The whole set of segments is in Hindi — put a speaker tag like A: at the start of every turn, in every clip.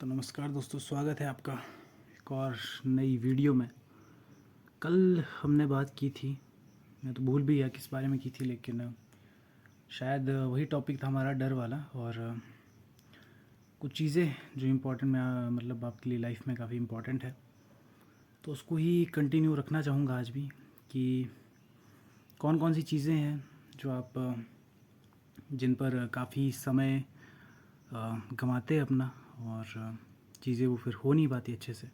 A: तो नमस्कार दोस्तों, स्वागत है आपका एक और नई वीडियो में। कल हमने बात की थी, मैं तो भूल भी गया किस बारे में की थी, लेकिन शायद वही टॉपिक था हमारा, डर वाला। और कुछ चीज़ें जो इम्पोर्टेंट में मतलब आपके लिए लाइफ में काफ़ी इम्पोर्टेंट है, तो उसको ही कंटिन्यू रखना चाहूँगा आज भी कि कौन कौन सी चीज़ें हैं जो आप जिन पर काफ़ी समय गंवाते हैं अपना, और चीज़ें वो फिर हो नहीं पाती अच्छे से।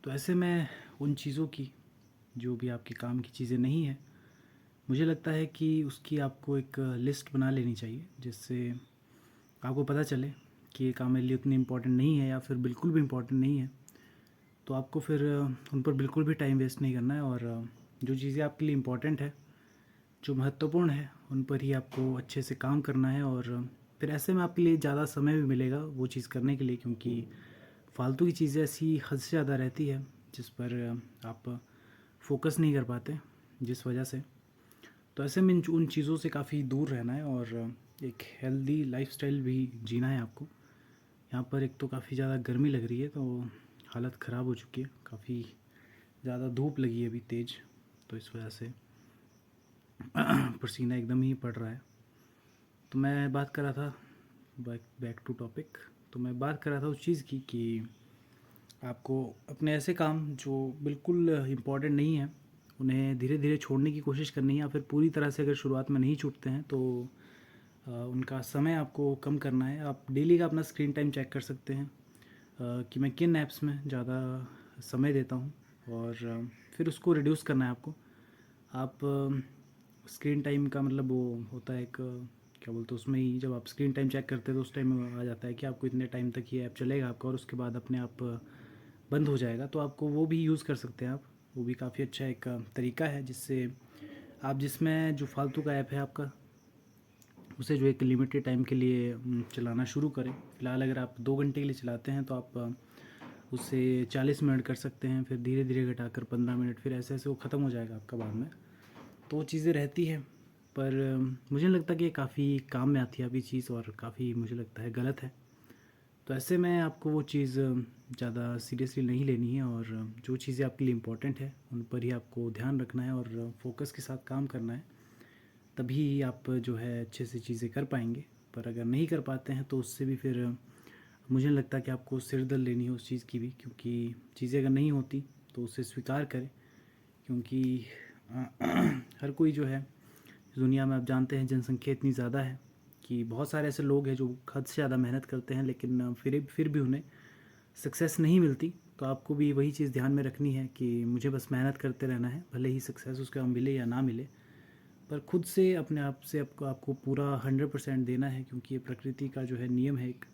A: तो ऐसे में उन चीज़ों की, जो भी आपके काम की चीज़ें नहीं हैं, मुझे लगता है कि उसकी आपको एक लिस्ट बना लेनी चाहिए, जिससे आपको पता चले कि ये काम मेरे लिए उतनी इम्पोर्टेंट नहीं है या फिर बिल्कुल भी इम्पोर्टेंट नहीं है। तो आपको फिर उन पर बिल्कुल भी टाइम वेस्ट नहीं करना है, और जो चीज़ें आपके लिए इम्पोर्टेंट है, जो महत्वपूर्ण है, उन पर ही आपको अच्छे से काम करना है। और फिर ऐसे में आपके लिए ज़्यादा समय भी मिलेगा वो चीज़ करने के लिए, क्योंकि फालतू की चीज़ें ऐसी हद से ज़्यादा रहती है जिस पर आप फोकस नहीं कर पाते, जिस वजह से। तो ऐसे में उन चीज़ों से काफ़ी दूर रहना है, और एक हेल्दी लाइफस्टाइल भी जीना है आपको। यहाँ पर एक तो काफ़ी ज़्यादा गर्मी लग रही है, तो हालत ख़राब हो चुकी है, काफ़ी ज़्यादा धूप लगी है अभी तेज़, तो इस वजह से पसीना एकदम ही पड़ रहा है। तो मैं बात कर रहा था, बैक टू टॉपिक, तो मैं बात कर रहा था उस चीज़ की कि आपको अपने ऐसे काम जो बिल्कुल इम्पोर्टेंट नहीं है, उन्हें धीरे धीरे छोड़ने की कोशिश करनी है, या फिर पूरी तरह से अगर शुरुआत में नहीं छूटते हैं तो उनका समय आपको कम करना है। आप डेली का अपना स्क्रीन टाइम चेक कर सकते हैं कि मैं किन ऐप्स में ज़्यादा समय देता हूँ, और फिर उसको रिड्यूस करना है आपको। आप स्क्रीन टाइम का मतलब वो होता है एक क्या बोलते हैं, उसमें ही जब आप स्क्रीन टाइम चेक करते हैं तो उस टाइम में आ जाता है कि आपको इतने टाइम तक ये ऐप चलेगा आपका, और उसके बाद अपने आप बंद हो जाएगा। तो आपको वो भी यूज़ कर सकते हैं आप, वो भी काफ़ी अच्छा एक तरीका है, जिससे आप जिसमें जो फालतू का ऐप है आपका, उसे जो एक लिमिटेड टाइम के लिए चलाना शुरू करें। फ़िलहाल अगर आप 2 घंटे के लिए चलाते हैं तो आप उसे 40 मिनट कर सकते हैं, फिर धीरे धीरे घटाकर 15 मिनट, फिर ऐसे ऐसे वो ख़त्म हो जाएगा आपका बाद में। तो वो चीज़ें रहती है, पर मुझे नहीं लगता कि ये काफ़ी काम में आती है अभी चीज़, और काफ़ी मुझे लगता है गलत है। तो ऐसे में आपको वो चीज़ ज़्यादा सीरियसली नहीं लेनी है, और जो चीज़ें आपके लिए इम्पोर्टेंट है उन पर ही आपको ध्यान रखना है और फोकस के साथ काम करना है। तभी आप जो है अच्छे से चीज़ें कर पाएंगे। पर अगर नहीं कर पाते हैं तो उससे भी फिर मुझे नहीं लगता कि आपको सिर दर्द लेनी है उस चीज़ की भी, क्योंकि चीज़ें अगर नहीं होती तो उसे स्वीकार करें। क्योंकि हर कोई जो है दुनिया में, आप जानते हैं जनसंख्या इतनी ज़्यादा है कि बहुत सारे ऐसे लोग हैं जो हद से ज़्यादा मेहनत करते हैं, लेकिन फिर भी उन्हें सक्सेस नहीं मिलती। तो आपको भी वही चीज़ ध्यान में रखनी है कि मुझे बस मेहनत करते रहना है, भले ही सक्सेस उसका मिले या ना मिले, पर खुद से अपने आप से आपको पूरा 100% देना है। क्योंकि ये प्रकृति का जो है नियम है एक,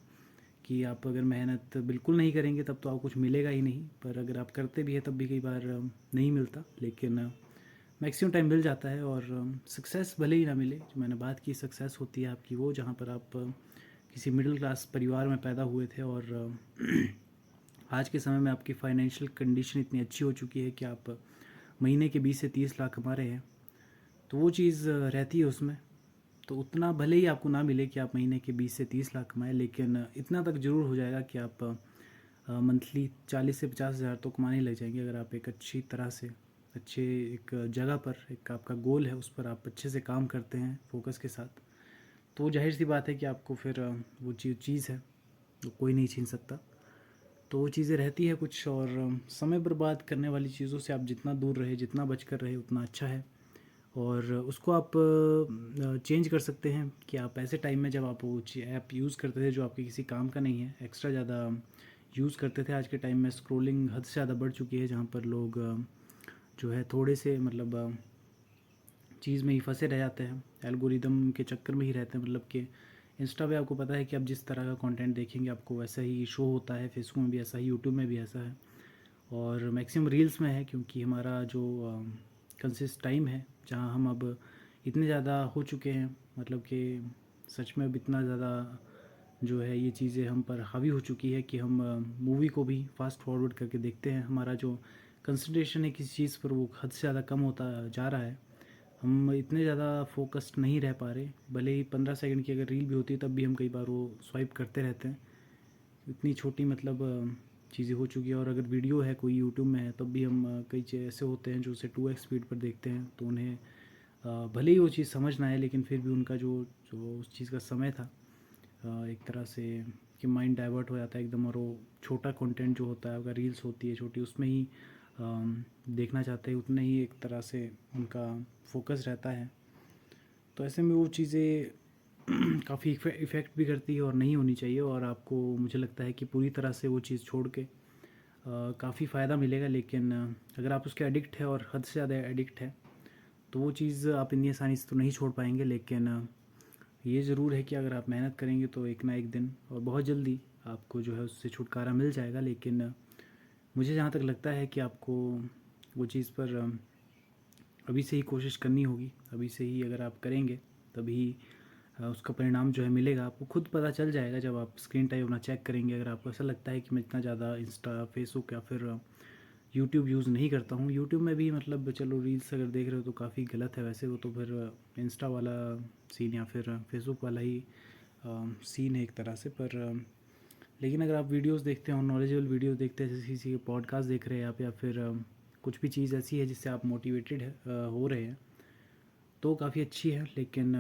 A: कि आप अगर मेहनत बिल्कुल नहीं करेंगे तब तो आपको कुछ मिलेगा ही नहीं, पर अगर आप करते भी हैं तब भी कई बार नहीं मिलता, लेकिन मैक्सिमम टाइम मिल जाता है। और सक्सेस भले ही ना मिले, जो मैंने बात की, सक्सेस होती है आपकी वो जहाँ पर आप किसी मिडिल क्लास परिवार में पैदा हुए थे, और आज के समय में आपकी फाइनेंशियल कंडीशन इतनी अच्छी हो चुकी है कि आप महीने के 20 से 30 लाख कमा रहे हैं। तो वो चीज़ रहती है उसमें। तो उतना भले ही आपको ना मिले कि आप महीने के 20 से 30 लाख कमाएं, लेकिन इतना तक ज़रूर हो जाएगा कि आप मंथली 40 से 50 हज़ार तो कमाने लग जाएंगे, अगर आप एक अच्छी तरह से अच्छे एक जगह पर, एक आपका गोल है उस पर आप अच्छे से काम करते हैं फोकस के साथ। तो जाहिर सी बात है कि आपको फिर वो चीज़ है वो कोई नहीं छीन सकता। तो वो चीज़ें रहती है कुछ, और समय बर्बाद करने वाली चीज़ों से आप जितना दूर रहे, जितना बच कर रहे, उतना अच्छा है। और उसको आप चेंज कर सकते हैं कि आप ऐसे टाइम में जब आप वो ऐप यूज़ करते थे जो आपके किसी काम का नहीं है, एक्स्ट्रा ज़्यादा यूज़ करते थे। आज के टाइम में स्क्रॉलिंग हद से ज़्यादा बढ़ चुकी है, जहाँ पर लोग जो है थोड़े से मतलब चीज़ में ही फंसे रह जाते हैं, एल्गोरिदम के चक्कर में ही रहते हैं। मतलब कि इंस्टा पे आपको पता है कि आप जिस तरह का कंटेंट देखेंगे आपको वैसा ही शो होता है, फेसबुक में भी ऐसा ही, यूट्यूब में भी ऐसा है, और मैक्सिमम रील्स में है। क्योंकि हमारा जो कंसिस्ट टाइम है, जहाँ हम अब इतने ज़्यादा हो चुके हैं, मतलब कि सच में अब इतना ज़्यादा जो है ये चीज़ें हम पर हावी हो चुकी है कि हम मूवी को भी फास्ट फॉरवर्ड करके देखते हैं। हमारा जो कंसंट्रेशन है किसी चीज़ पर वो हद से ज़्यादा कम होता जा रहा है। हम इतने ज़्यादा फोकस्ड नहीं रह पा रहे, भले ही 15 सेकंड की अगर रील भी होती है तब भी हम कई बार वो स्वाइप करते रहते हैं। इतनी छोटी मतलब चीज़ें हो चुकी है। और अगर वीडियो है कोई यूट्यूब में है तब भी हम कई ऐसे होते हैं जो उसे 2x स्पीड पर देखते हैं, तो उन्हें भले ही वो चीज़ समझ ना आए लेकिन फिर भी उनका जो जो उस चीज़ का समय था एक तरह से कि माइंड डाइवर्ट हो जाता है एकदम, और वो छोटा कंटेंट जो होता है अगर रील्स होती है छोटी उसमें ही देखना चाहते हैं, उतने ही एक तरह से उनका फोकस रहता है। तो ऐसे में वो चीज़ें काफ़ी इफ़ेक्ट भी करती है और नहीं होनी चाहिए। और आपको मुझे लगता है कि पूरी तरह से वो चीज़ छोड़ के काफ़ी फ़ायदा मिलेगा। लेकिन अगर आप उसके एडिक्ट है और हद से ज़्यादा एडिक्ट है तो वो चीज़ आप इतनी आसानी से तो नहीं छोड़ पाएंगे। लेकिन ये ज़रूर है कि अगर आप मेहनत करेंगे तो एक ना एक दिन और बहुत जल्दी आपको जो है उससे छुटकारा मिल जाएगा। लेकिन मुझे जहाँ तक लगता है कि आपको वो चीज़ पर अभी से ही कोशिश करनी होगी। अभी से ही अगर आप करेंगे तभी उसका परिणाम जो है मिलेगा। आपको खुद पता चल जाएगा जब आप स्क्रीन टाइम अपना चेक करेंगे। अगर आपको ऐसा लगता है कि मैं इतना ज़्यादा इंस्टा फेसबुक या फिर यूट्यूब यूज़ नहीं करता हूँ, यूट्यूब में भी मतलब चलो रील्स अगर देख रहे हो तो काफ़ी गलत है वैसे, वो तो फिर इंस्टा वाला सीन या फिर फेसबुक वाला ही सीन है एक तरह से। पर लेकिन अगर आप वीडियोस देखते हो, नॉलेजेबल वीडियोस देखते हैं, जैसे किसी के पॉडकास्ट देख रहे हैं आप, या फिर कुछ भी चीज़ ऐसी है जिससे आप मोटिवेटेड हो रहे हैं तो काफ़ी अच्छी है। लेकिन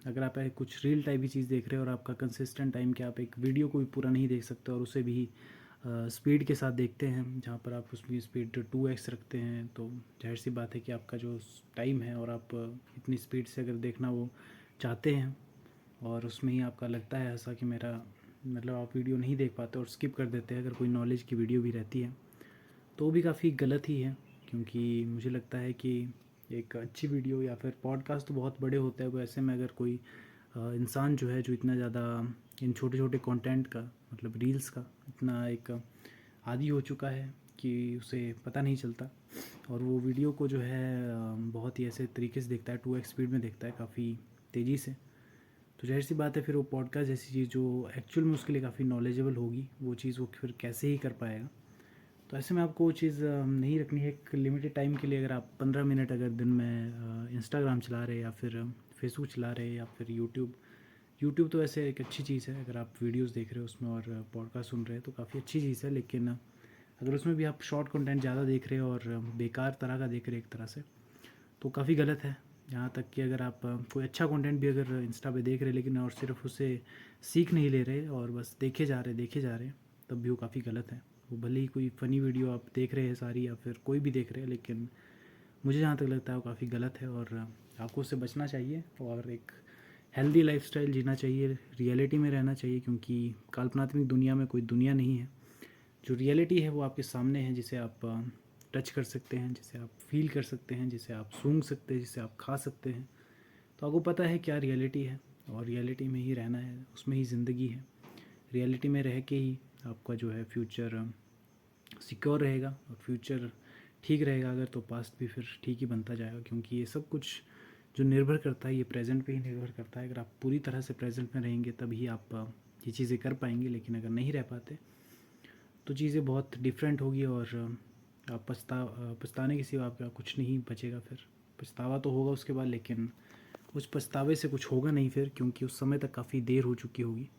A: अगर आप कुछ रील टाइप की चीज़ देख रहे हो और आपका कंसिस्टेंट टाइम कि आप एक वीडियो को भी पूरा नहीं देख सकते और उसे भी स्पीड के साथ देखते हैं, जहाँ पर आप उसकी स्पीड 2x रखते हैं, तो जाहिर सी बात है कि आपका जो टाइम है और आप इतनी स्पीड से अगर देखना वो चाहते हैं और उसमें ही आपका लगता है ऐसा कि मेरा मतलब आप वीडियो नहीं देख पाते और स्किप कर देते हैं अगर कोई नॉलेज की वीडियो भी रहती है, तो वो भी काफ़ी गलत ही है। क्योंकि मुझे लगता है कि एक अच्छी वीडियो या फिर पॉडकास्ट तो बहुत बड़े होते हैं, वो ऐसे में अगर कोई इंसान जो है जो इतना ज़्यादा इन छोटे छोटे कंटेंट का मतलब रील्स का इतना एक आदी हो चुका है कि उसे पता नहीं चलता और वो वीडियो को जो है बहुत ही ऐसे तरीके से देखता है, 2x स्पीड में देखता है काफ़ी तेज़ी से, तो जाहिर सी बात है फिर वो पॉडकास्ट जैसी चीज़ जो एक्चुअल में उसके लिए काफ़ी नॉलेजेबल होगी वो चीज़ वो फिर कैसे ही कर पाएगा। तो ऐसे में आपको वो चीज़ नहीं रखनी है। एक लिमिटेड टाइम के लिए अगर आप 15 मिनट अगर दिन में इंस्टाग्राम चला रहे या फिर फेसबुक चला रहे या फिर यूट्यूब, यूट्यूब तो वैसे एक अच्छी चीज़ है अगर आप वीडियोस देख रहे हो उसमें और पॉडकास्ट सुन रहे हैं तो काफ़ी अच्छी चीज़ है। लेकिन अगर उसमें भी आप शॉर्ट कंटेंट ज़्यादा देख रहे हो और बेकार तरह का देख रहे हैं एक तरह से, तो काफ़ी गलत है। यहाँ तक कि अगर आप कोई अच्छा कंटेंट भी अगर इंस्टा पे देख रहे हैं लेकिन और सिर्फ उसे सीख नहीं ले रहे और बस देखे जा रहे हैं, तब भी वो काफ़ी गलत है। वो भले ही कोई फ़नी वीडियो आप देख रहे हैं सारी या फिर कोई भी देख रहे हैं, लेकिन मुझे जहाँ तक लगता है वो काफ़ी गलत है और आपको उससे बचना चाहिए और एक हेल्दी लाइफस्टाइल जीना चाहिए, रियलिटी में रहना चाहिए। क्योंकि काल्पनिक दुनिया में कोई दुनिया नहीं है, जो रियलिटी है वो आपके सामने है, जिसे आप टच कर सकते हैं, जिसे आप फील कर सकते हैं, जिसे आप सूंघ सकते हैं, जिसे आप खा सकते हैं। तो आपको पता है क्या रियलिटी है और रियलिटी में ही रहना है, उसमें ही ज़िंदगी है। रियलिटी में रह के ही आपका जो है फ्यूचर सिक्योर रहेगा और फ्यूचर ठीक रहेगा अगर, तो पास्ट भी फिर ठीक ही बनता जाएगा। क्योंकि ये सब कुछ जो निर्भर करता है ये प्रेजेंट पे ही निर्भर करता है। अगर आप पूरी तरह से प्रेजेंट में रहेंगे तभी आप ये चीज़ें कर पाएंगे, लेकिन अगर नहीं रह पाते तो चीज़ें बहुत डिफरेंट होगी और आप पछताने के सिवा आपका कुछ नहीं बचेगा। फिर पछतावा तो होगा उसके बाद, लेकिन उस पछतावे से कुछ होगा नहीं फिर, क्योंकि उस समय तक काफ़ी देर हो चुकी होगी।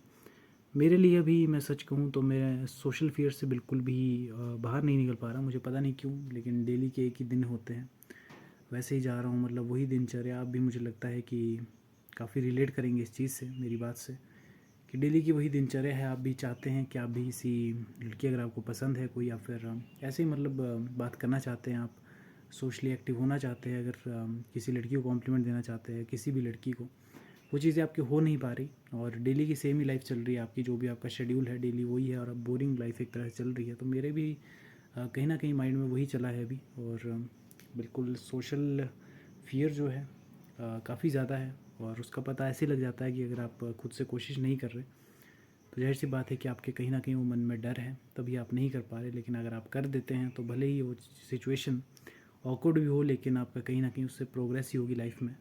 A: मेरे लिए अभी मैं सच कहूँ तो मैं सोशल फियर से बिल्कुल भी बाहर नहीं निकल पा रहा, मुझे पता नहीं क्यों, लेकिन डेली के एक ही दिन होते हैं वैसे ही जा रहा हूँ, मतलब वही दिनचर्या। आप भी मुझे लगता है कि काफ़ी रिलेट करेंगे इस चीज़ से, मेरी बात से, कि डेली की वही दिनचर्या है। आप भी चाहते हैं कि आप भी किसी लड़की अगर आपको पसंद है कोई या फिर ऐसे ही मतलब बात करना चाहते हैं, आप सोशली एक्टिव होना चाहते हैं, अगर किसी लड़की को कॉम्प्लीमेंट देना चाहते हैं किसी भी लड़की को, वो चीज़ें आपकी हो नहीं पा रही और डेली की सेम ही लाइफ चल रही है आपकी, जो भी आपका शेड्यूल है डेली वही है और अब बोरिंग लाइफ एक तरह से चल रही है। तो मेरे भी कहीं ना कहीं माइंड में वही चला है अभी और बिल्कुल सोशल फियर जो है काफ़ी ज़्यादा है और उसका पता ऐसे लग जाता है कि अगर आप खुद से कोशिश नहीं कर रहे तो ज़ाहिर सी बात है कि आपके कहीं ना कहीं वो मन में डर है, तभी आप नहीं कर पा रहे। लेकिन अगर आप कर देते हैं तो भले ही वो सिचुएशन ऑकवर्ड भी हो, लेकिन आपका कहीं ना कहीं उससे प्रोग्रेस ही होगी लाइफ में।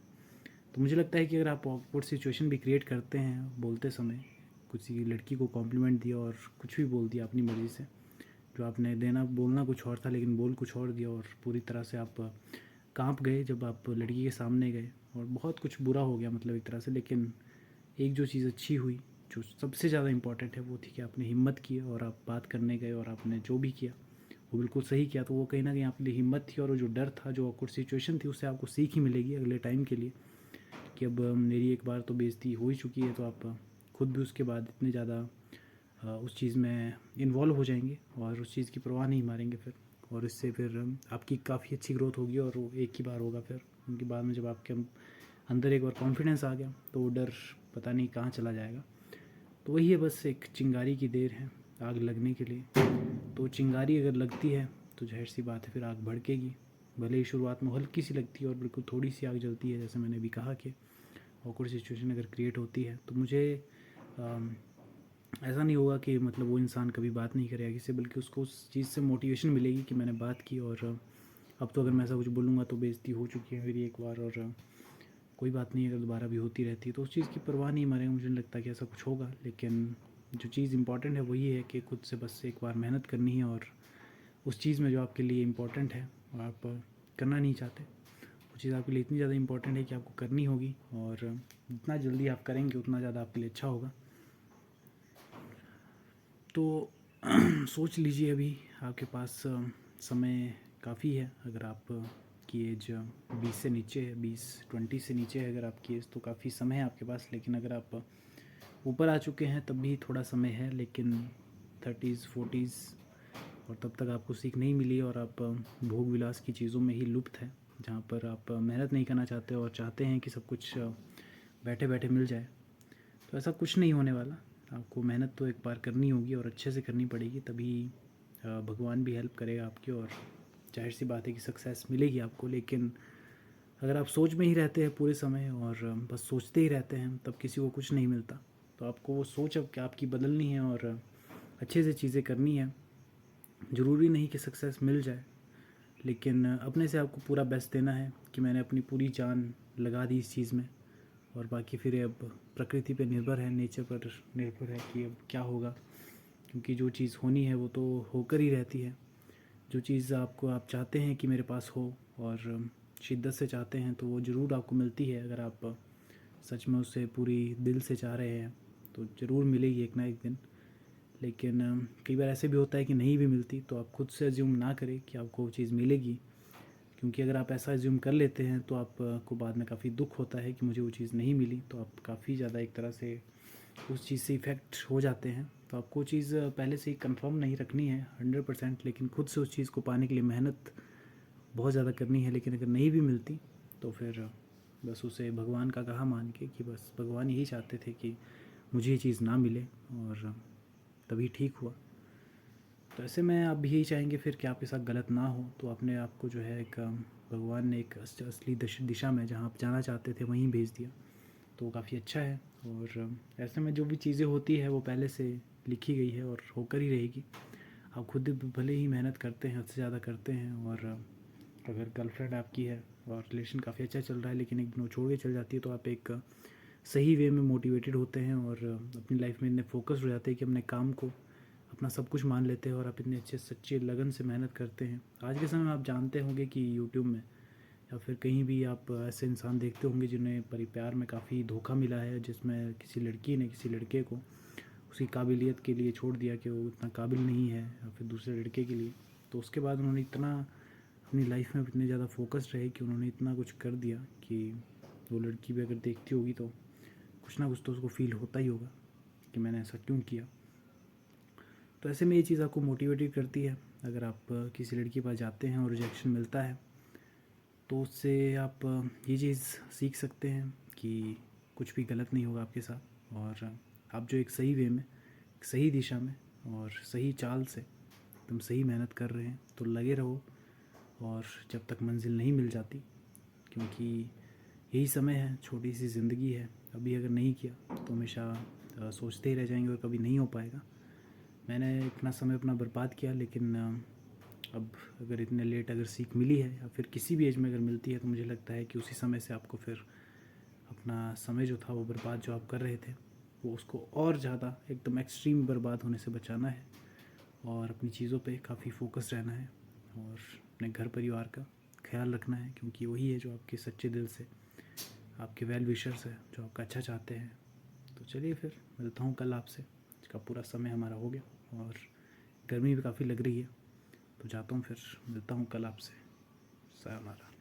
A: तो मुझे लगता है कि अगर आप ऑकवर्ड सिचुएशन भी क्रिएट करते हैं बोलते समय, किसी लड़की को कॉम्प्लीमेंट दिया और कुछ भी बोल दिया अपनी मर्ज़ी से, जो आपने देना बोलना कुछ और था लेकिन बोल कुछ और दिया और पूरी तरह से आप कांप गए जब आप लड़की के सामने गए और बहुत कुछ बुरा हो गया मतलब एक तरह से। लेकिन एक जो चीज़ अच्छी हुई, जो सबसे ज़्यादा इम्पॉर्टेंट है वो थी कि आपने हिम्मत की और आप बात करने गए और आपने जो भी किया वो बिल्कुल सही किया। तो वो कहीं ना कहीं आपके लिए हिम्मत थी, और वो जो डर था, जो awkward सिचुएशन थी, उससे आपको सीख ही मिलेगी अगले टाइम के लिए कि अब मेरी एक बार तो बेइज्जती हो ही चुकी है, तो आप खुद भी उसके बाद इतने ज़्यादा उस चीज़ में इन्वॉल्व हो जाएंगे और उस चीज़ की परवाह नहीं मारेंगे फिर। और इससे फिर आपकी काफ़ी अच्छी ग्रोथ होगी, और वो एक ही बार होगा फिर। उनके बाद में जब आपके अंदर एक बार कॉन्फिडेंस आ गया तो वो डर पता नहीं कहाँ चला जाएगा। तो वही है, बस एक चिंगारी की देर है आग लगने के लिए। तो चिंगारी अगर लगती है तो ज़ाहिर सी बात है फिर आग भड़केगी। भले ही शुरुआत में हल्की सी लगती है और बिल्कुल थोड़ी सी आग जलती है, जैसे मैंने अभी कहा कि ऑकवर्ड सिचुएशन अगर क्रिएट होती है तो मुझे ऐसा नहीं होगा कि मतलब वो इंसान कभी बात नहीं करेगा किसी से, बल्कि उसको उस चीज़ से मोटिवेशन मिलेगी कि मैंने बात की, और अब तो अगर मैं ऐसा कुछ बोलूँगा तो बेइज्जती हो चुकी है मेरी एक बार, और कोई बात नहीं, अगर दोबारा भी होती रहती है तो उस चीज़ की परवाह नहीं मारेंगे। मुझे नहीं लगता कि ऐसा कुछ होगा, लेकिन जो चीज़ इंपॉर्टेंट है वही है कि खुद से बस एक बार मेहनत करनी है, और उस चीज़ में जो आपके लिए इम्पोर्टेंट है और आप करना नहीं चाहते, वो चीज़ आपके लिए इतनी ज़्यादा इम्पोर्टेंट है कि आपको करनी होगी, और जितना जल्दी आप करेंगे उतना ज़्यादा आपके लिए अच्छा होगा। तो सोच लीजिए, अभी आपके पास समय काफ़ी है। अगर आप की एज 20 से नीचे है, 20 से नीचे है अगर आपकी एज, तो काफ़ी समय है आपके पास। लेकिन अगर आप ऊपर आ चुके हैं तब भी थोड़ा समय है, लेकिन 30s 40s, और तब तक आपको सीख नहीं मिली और आप भोग विलास की चीज़ों में ही लुप्त है, जहाँ पर आप मेहनत नहीं करना चाहते और चाहते हैं कि सब कुछ बैठे बैठे मिल जाए। तो ऐसा कुछ नहीं होने वाला। आपको मेहनत तो एक बार करनी होगी और अच्छे से करनी पड़ेगी, तभी भगवान भी हेल्प करेगा आपकी, और जाहिर सी बात है कि सक्सेस मिलेगी आपको। लेकिन अगर आप सोच में ही रहते हैं पूरे समय और बस सोचते ही रहते हैं, तब किसी को कुछ नहीं मिलता। तो आपको वो सोच अब क्या आपकी बदलनी है और अच्छे से चीज़ें करनी है। ज़रूरी नहीं कि सक्सेस मिल जाए, लेकिन अपने से आपको पूरा बेस्ट देना है कि मैंने अपनी पूरी जान लगा दी इस चीज़ में, और बाकी फिर अब प्रकृति पे निर्भर है, नेचर पर निर्भर है कि अब क्या होगा। क्योंकि जो चीज़ होनी है वो तो होकर ही रहती है। जो चीज़ आप चाहते हैं कि मेरे पास हो और शिद्दत से चाहते हैं, तो वो ज़रूर आपको मिलती है। अगर आप सच में उसे पूरी दिल से चाह रहे हैं तो ज़रूर मिलेगी एक ना एक दिन। लेकिन कई बार ऐसे भी होता है कि नहीं भी मिलती, तो आप खुद से अज्यूम ना करें कि आपको वो चीज़ मिलेगी। क्योंकि अगर आप ऐसा अज्यूम कर लेते हैं तो आपको बाद में काफ़ी दुख होता है कि मुझे वो चीज़ नहीं मिली, तो आप काफ़ी ज़्यादा एक तरह से उस चीज़ से इफ़ेक्ट हो जाते हैं। तो आपको वो चीज़ पहले से ही कंफर्म नहीं रखनी है 100%, लेकिन खुद से उस चीज़ को पाने के लिए मेहनत बहुत ज़्यादा करनी है। लेकिन अगर नहीं भी मिलती तो फिर बस उसे भगवान का कहा मान के कि बस भगवान यही चाहते थे कि मुझे ये चीज़ ना मिले, और तभी ठीक हुआ। तो ऐसे में आप भी यही चाहेंगे फिर कि आपके साथ गलत ना हो, तो अपने आप को जो है एक भगवान ने एक असली दिशा में जहाँ आप जाना चाहते थे वहीं भेज दिया, तो काफ़ी अच्छा है। और ऐसे में जो भी चीज़ें होती है वो पहले से लिखी गई है और होकर ही रहेगी। आप खुद भले ही मेहनत करते हैं, हद से ज़्यादा करते हैं, और अगर गर्लफ्रेंड आपकी है और रिलेशन काफ़ी अच्छा चल रहा है, लेकिन एक दिन वो छोड़ के चल जाती है, तो आप एक सही वे में मोटिवेटेड होते हैं और अपनी लाइफ में इतने फोकस हो जाते हैं कि अपने काम को अपना सब कुछ मान लेते हैं, और आप इतने अच्छे सच्चे लगन से मेहनत करते हैं। आज के समय में आप जानते होंगे कि यूट्यूब में या फिर कहीं भी आप ऐसे इंसान देखते होंगे जिन्हें प्यार में काफ़ी धोखा मिला है, जिसमें किसी लड़की ने किसी लड़के को उसकी काबिलियत के लिए छोड़ दिया कि वो इतना काबिल नहीं है, या फिर दूसरे लड़के के लिए। तो उसके बाद उन्होंने इतना अपनी लाइफ में इतने ज़्यादा फोकस्ड रहे कि उन्होंने इतना कुछ कर दिया कि वो लड़की भी अगर देखती होगी तो कुछ ना कुछ तो उसको फील होता ही होगा कि मैंने ऐसा क्यों किया। तो ऐसे में ये चीज़ आपको मोटिवेटेड करती है। अगर आप किसी लड़की के पास जाते हैं और रिजेक्शन मिलता है, तो उससे आप ये चीज़ सीख सकते हैं कि कुछ भी गलत नहीं होगा आपके साथ, और आप जो एक सही वे में, एक सही दिशा में और सही चाल से एकदम सही मेहनत कर रहे हैं, तो लगे रहो। और जब तक मंजिल नहीं मिल जाती, क्योंकि यही समय है, छोटी सी ज़िंदगी है, अभी अगर नहीं किया तो हमेशा सोचते ही रह जाएंगे और कभी नहीं हो पाएगा। मैंने इतना समय अपना बर्बाद किया, लेकिन अब अगर इतने लेट अगर सीख मिली है या फिर किसी भी एज में अगर मिलती है, तो मुझे लगता है कि उसी समय से आपको फिर अपना समय जो था वो बर्बाद जो आप कर रहे थे, वो उसको और ज़्यादा एकदम एक्सट्रीम बर्बाद होने से बचाना है, और अपनी चीज़ों पे काफ़ी फोकस रहना है, और अपने घर परिवार का ख्याल रखना है, क्योंकि वही है जो आपके सच्चे दिल से आपके वेल विशर्स है, जो आपका अच्छा चाहते हैं। तो तो चलिए फिर मिलता हूँ कल आपसे। इसका पूरा समय हमारा हो गया और गर्मी भी काफ़ी लग रही है, तो जाता हूँ फिर, मिलता हूँ कल आपसे। सायोनारा।